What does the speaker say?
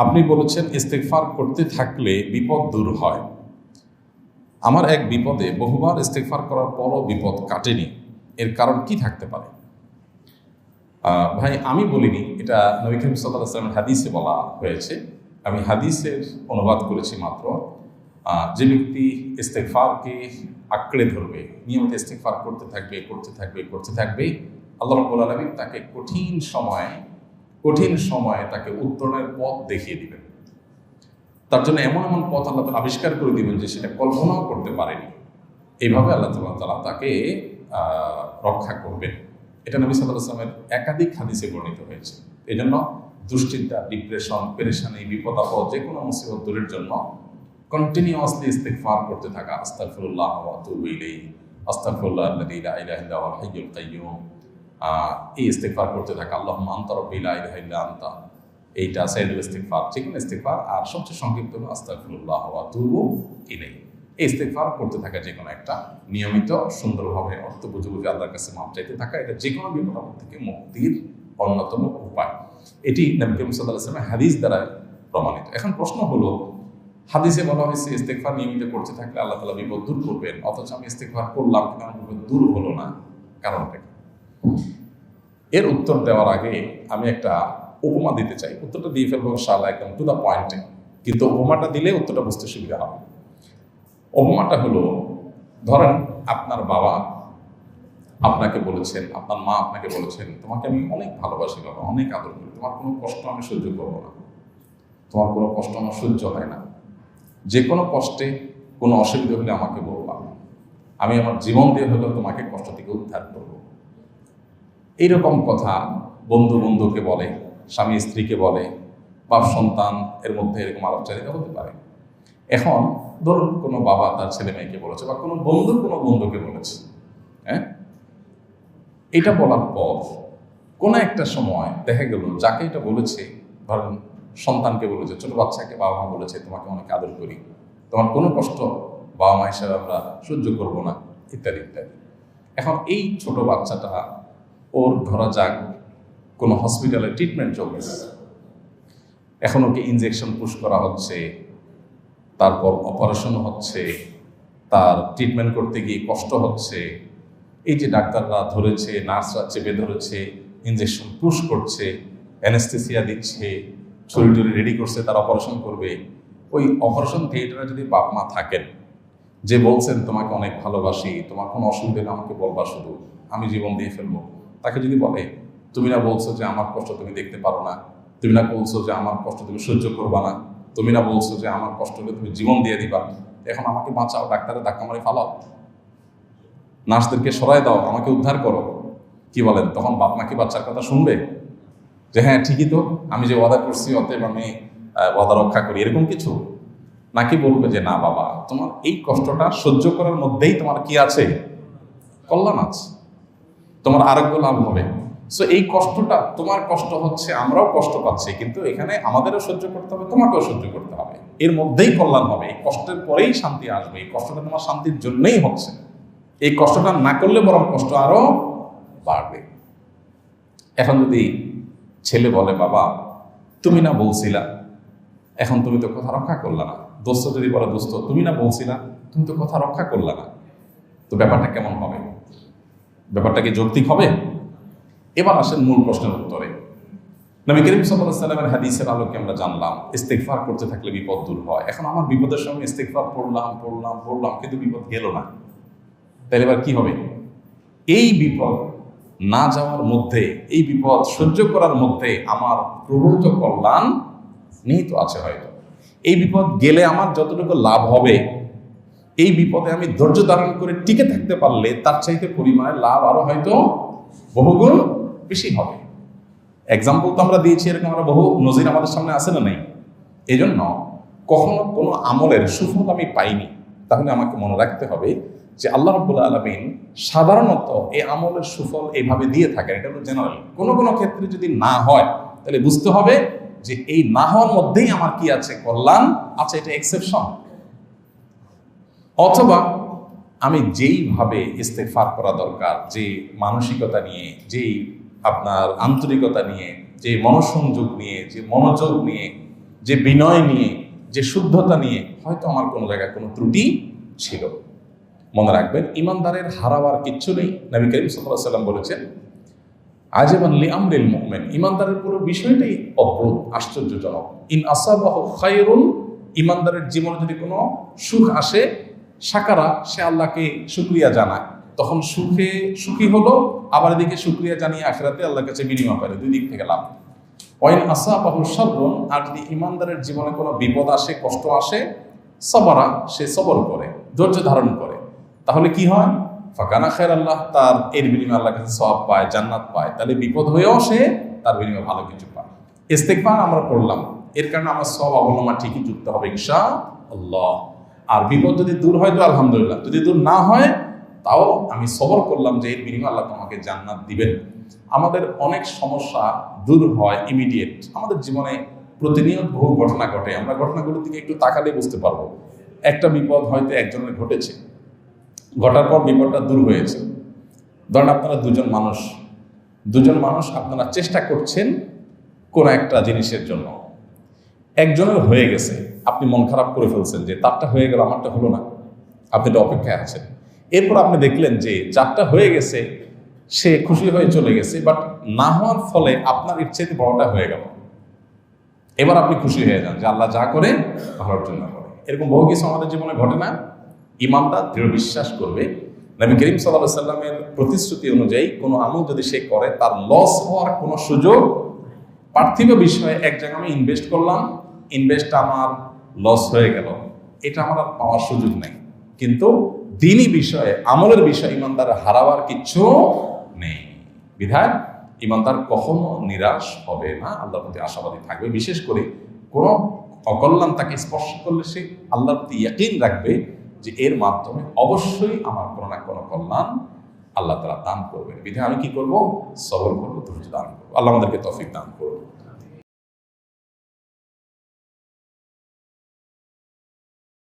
আপনি বলেছেন ইস্তেগফার করতে থাকলে বিপদ দূর হয়। আমার এক বিপদে বহুবার ইস্তেগফার করার পরও বিপদ কাটেনি, এর কারণ কি থাকতে পারে? ভাই, আমি বলিনি, এটা নবী করিম সাল্লাল্লাহু আলাইহি ওয়াসাল্লামের হাদিসে বলা হয়েছে। আমি হাদিসের অনুবাদ করেছি মাত্র। যে ব্যক্তি ইস্তেগফারকে আঁকড়ে ধরবে, নিয়মিত ইস্তেগফার করতে থাকবে, আল্লাহ রাব্বুল আলামিন তাকে কঠিন সময়ে তাকে উত্তরণের পথ দেখিয়ে দিবেন। তার জন্য এমন এমন পথ আল্লাহ তাআলা আবিষ্কার করে দিবেন যে সেটা কল্পনাও করতে পারেনি। এইভাবে আল্লাহ তাআলা তাকে রক্ষা করবেন। এটা নবী সাল্লাল্লাহু আলাইহি ওয়াসাল্লামের একাধিক হাদিসে বর্ণিত হয়েছে। এই জন্য দুশ্চিন্তা, ডিপ্রেশন, পেরেশানি, বিপদ আপদ, যে কোনো মুসিবত দূরের জন্য কন্টিনিউয়াসলি ইস্তেগফার করতে থাকা, আস্তাগফিরুল্লাহ ওয়া আতুবু ইলাইহি, আস্তাগফিরুল্লাহ আল্লাযী লা ইলাহা ইল্লা হুয়াল হাইয়ুল কাইয়্যুম, এই ইস্তেগফার করতে থাকা, আল্লাহুম্মা আনতা রাব্বী লা ইলাহা ইল্লা আনতা, এইটা সাইয়্যিদুল ইস্তেগফার, যে কোনো ইস্তেগফার। আর সবচেয়ে সংক্ষিপ্ত হলো আস্তাগফিরুল্লাহ ওয়া আতুবু ইলাইহি। এই ইস্তেগফার করতে থাকা, যে কোনো একটা নিয়মিত সুন্দরভাবে অর্থ বুঝে আল্লাহর কাছে মাপ চাইতে থাকা, এটা যে কোনো বিপদ আপদ থেকে মুক্তির অন্যতম উপায়। এটি নবী করিম সাল্লাল্লাহু আলাইহি ওয়াসাল্লামের হাদিস দ্বারা প্রমাণিত। এখন প্রশ্ন হলো, হাদিসে বলা হয়েছে ইস্তেগফার নিয়মিত করতে থাকলে আল্লাহ তাআলা বিপদ দূর করবেন, অথচ আমি ইস্তেগফার করলাম কিন্তু আমার বিপদ দূর হলো না, কারণটা কি? এর উত্তর দেওয়ার আগে আমি একটা উপমা দিতে চাই। উত্তরটা দিয়ে ফেলবো ইনশাআল্লাহ একদম টু দ্য পয়েন্টে, কিন্তু উপমাটা দিলে উত্তরটা বুঝতে সুবিধা হবে। উপমাটা হলো, ধরেন আপনার বাবা আপনাকে বলেছেন, আপনার মা আপনাকে বলেছেন, তোমাকে আমি অনেক ভালোবাসি বাবা, অনেক আদর করি, তোমার কোনো কষ্ট আমি সহ্য করবো না, তোমার কোনো কষ্ট আমার সহ্য হয় না, যে কোনো কষ্টে কোনো অসুবিধা হলে আমাকে বললাম, আমি আমার জীবন দিয়ে হলেও তোমাকে কষ্ট থেকে উদ্ধার করব। এইরকম কথা বন্ধুকে বলে, স্বামী স্ত্রীকে বলে, বাপ সন্তান এর মধ্যে এরকম আলাপচারিতা হতে পারে। এখন ধরুন কোনো বাবা তার ছেলে মেয়েকে বলেছে, বা কোনো বন্ধুকে বলেছে, হ্যাঁ, এটা বলার পর কোনো একটা সময় দেখা গেল যাকে এটা বলেছে, ধরেন সন্তানকে বলেছে, ছোট বাচ্চাকে বাবা মা বলেছে, তোমাকে অনেক আদর করি, তোমার কোনো কষ্ট বাবা মা হিসাবে আমরা সহ্য করবো না, ইত্যাদি ইত্যাদি। এখন এই ছোট বাচ্চাটা, ওর ধরা যাক কোনো হসপিটালে ট্রিটমেন্ট চলছে, এখন ওকে ইনজেকশন পুশ করা হচ্ছে, তারপর অপারেশন হচ্ছে, তার ট্রিটমেন্ট করতে গিয়ে কষ্ট হচ্ছে। এই যে ডাক্তাররা ধরেছে, নার্সরা চেপে ধরেছে, ইনজেকশন পুশ করছে, অ্যানেস্থেসিয়া দিচ্ছে, ছুরি টুরি রেডি করছে, তার অপারেশন করবে। ওই অপারেশন থিয়েটারে যদি বাপ মা থাকেন, যে বলছেন তোমাকে অনেক ভালোবাসি, তোমার কোনো অসুবিধা নেই, আমাকে বলবা, শুধু আমি জীবন দিয়ে ফেলবো, তাকে যদি বলে, তুমি না বলছো যে আমার কষ্ট তুমি দেখতে পারো না, তুমি না বলছো যে আমার কষ্ট তুমি সহ্য করবা না, তুমি না বলছো যে আমার কষ্ট হলে তুমি জীবন দিয়ে দিবা, এখন আমাকে বাঁচাও, ডাক্তারের ধাক্কা মারি ফালাও, নার্সদেরকে সরাই দাও, আমাকে উদ্ধার করো, কি বলেন? তখন বাপ মা কি বাচ্চার কথা শুনবে? যে হ্যাঁ ঠিকই তো, আমি যে ওয়াদা করছি অতএব আমি ওয়াদা রক্ষা করি, এরকম কিছু? নাকি বলবে যে না বাবা, তোমার এই কষ্টটা সহ্য করার মধ্যেই তোমার কি আছে? কল্যাণ আছে, তোমার আরোগ্য লাভ হবে। সো এই কষ্টটা, তোমার কষ্ট হচ্ছে, আমরাও কষ্ট পাচ্ছি, কিন্তু এখানে আমাদেরও সহ্য করতে হবে, তোমাকেও সহ্য করতে হবে, এর মধ্যেই কল্যাণ হবে, এই কষ্টের পরেই শান্তি আসবে, এই কষ্টটা তোমার শান্তির জন্যই হচ্ছে, এই কষ্টটা না করলে বরং কষ্ট আরো বাড়বে। এখন যদি ছেলে বলে, বাবা তুমি না বলছিলা, এখন তুমি তো কথা রক্ষা করলা না, দোস্ত যদি বলে, দোস্ত তুমি না বলছিলা, তুমি তো কথা রক্ষা করলা না, তো ব্যাপারটা কেমন হবে? ব্যাপারটা কি যৌক্তিক হবে? এবার আসেন মূল প্রশ্নের উত্তরে। নবী করিম সাল্লাল্লাহু আলাইহি ওয়াসাল্লামের হাদিসের আলোকে আমরা জানলাম ইস্তেগফার করতে থাকলে বিপদ দূর হয়। এখন আমার বিপদের সময় ইস্তেগফার পড়লাম, কিন্তু বিপদ গেল না, তাহলে এবার কি হবে? এই বিপদ না যাওয়ার মধ্যে, এই বিপদ সহ্য করার মধ্যে আমার প্রভূত কল্যাণ নিহিত আছে। হয়তো এই বিপদ গেলে আমার যতটুকু লাভ হবে, এই বিপদে আমি ধৈর্য ধারণ করে টিকে থাকতে পারলে তার চাইতে পরিমাণে লাভ আরো হয়তো বহুগুণ বেশি হবে। এক্সাম্পল তো আমরা দিয়েছি, এরকম আমরা বহু নজির আমাদের সামনে আছে না নেই? এই জন্য কখনো কোনো আমলের সুফল আমি পাইনি, তাহলে আমাকে মনে রাখতে হবে যে আল্লাহ রাব্বুল আলামিন সাধারণত এই আমলের সুফল এইভাবে দিয়ে থাকেন। এটা হলো জেনারেল। কোনো কোনো ক্ষেত্রে যদি না হয়, তাহলে বুঝতে হবে যে এই না হওয়ার মধ্যেই আমার কি আছে? কল্যাণ আছে, এটা এক্সেপশন। অথবা আমি যেইভাবে ইস্তেগফার করা দরকার, যে মানসিকতা নিয়ে, যেই আপনার আন্তরিকতা নিয়ে, যে মনোসংযোগ নিয়ে, যে মনোযোগ নিয়ে, যে বিনয় নিয়ে, যে শুদ্ধতা নিয়ে হয়তো আমার কোনো জায়গায় কোনো ত্রুটি ছিল। মনে রাখবেন, ইমানদারের হারাবার কিচ্ছু নেই। নবী করিম সাল্লাল্লাহু আলাইহি ওয়াসাল্লাম বলেছেন, আজেবান লিআমরিল মুমিন, ইমানদারের পুরো বিষয়টাই অদ্ভুত, আশ্চর্যজনক। ইন আসাবাহু খায়রুন, ইমানদারের জীবনে যদি কোনো সুখ আসে, শাকারা, সে আল্লাহকে শুকরিয়া জানায়, তখন সুখী হলো, আবার এদিকে শুকরিয়া জানিয়ে আখিরাতে আল্লাহর কাছে বিনিময় করে, দুই দিক থেকে লাভ। ওয়াইন আসাবাহু শাররুন, আর যদি ইমানদারের জীবনে কোনো বিপদ আসে, কষ্ট আসে, সাবারা, সে সবর করে, ধৈর্য ধারণ করে, তাহলে কি হয়? ফাকানা খায়রাল্লাহ, তার এর বিনিময়ে আল্লাহর কাছে সওয়াব পায়, জান্নাত পায়। তাহলে বিপদ হয়েও সে তার বিনিময়ে ভালো কিছু পায়। ইস্তেগফার আমরা করলাম, এর কারণে আমার সওয়াব আমলনামা ঠিকই যুক্ত হবে ইনশাআল্লাহ। আর বিপদ যদি দূর হয় তো আলহামদুলিল্লাহ, যদি দূর না হয় তাও আমি সবর করলাম যে এর বিনিময়ে আল্লাহ আমাকে জান্নাত দিবেন। আমাদের অনেক সমস্যা দূর হয় ইমিডিয়েট। আমাদের জীবনে প্রতিনিয়ত বহু ঘটনা ঘটে, আমরা ঘটনাগুলোর দিকে একটু তাকালে বুঝতে পারবো। একটা বিপদ হয়তো একজনের ঘটেছে, ঘটার পর বিপদটা দূর হয়েছে। ধরেন আপনারা দুজন মানুষ আপনারা চেষ্টা করছেন কোনো একটা জিনিসের জন্য, একজনের হয়ে গেছে, আপনি মন খারাপ করে ফেলছেন যে তারটা হয়ে গেল, আমারটা হলো না, আপনি তো অপেক্ষায় আছেন। এরপর আপনি দেখলেন যে যারটা হয়ে গেছে সে খুশি হয়ে চলে গেছে, বাট না হওয়ার ফলে আপনার ইচ্ছেতে বড়টা হয়ে গেল। এবার আপনি খুশি হয়ে যান যে আল্লাহ যা করে ভালোর জন্য করে। এরকম বহু কিছু আমাদের জীবনে ঘটে না? ইমানদার দৃঢ় বিশ্বাস করবে, নবী করিম সাল্লাল্লাহু আলাইহি ওয়াসাল্লামের প্রতিশ্রুতি অনুযায়ী কোনো আমল যদি সে করে, তার লস হওয়ার কোনো সুযোগ, পার্থিব বিষয়ে এক জায়গায় আমি ইনভেস্ট করলাম, ইনভেস্টটা আমার লস হয়ে গেল, এটা আমার আর পাওয়ার সুযোগ নেই। কিন্তু দ্বীনি বিষয়ে, আমলের বিষয়ে ইমানদার হারাবার কিচ্ছু নেই। বিধায় ইমানদার কখনো নিরাশ হবে না, আল্লাহর প্রতি আশাবাদী থাকবে। বিশেষ করে কোনো অকল্যাণ তাকে স্পর্শ করলে সে আল্লাহর প্রতি ইয়াকিন রাখবে যে এর মাধ্যমে অবশ্যই আমার কোনো না কোনো কল্যাণ আল্লাহ তাআলা দান করবেন। বিধায় আমি কি করব? সবর করবো, ধৈর্য দান করবো। আল্লাহ আমাদেরকে তৌফিক দান করুন।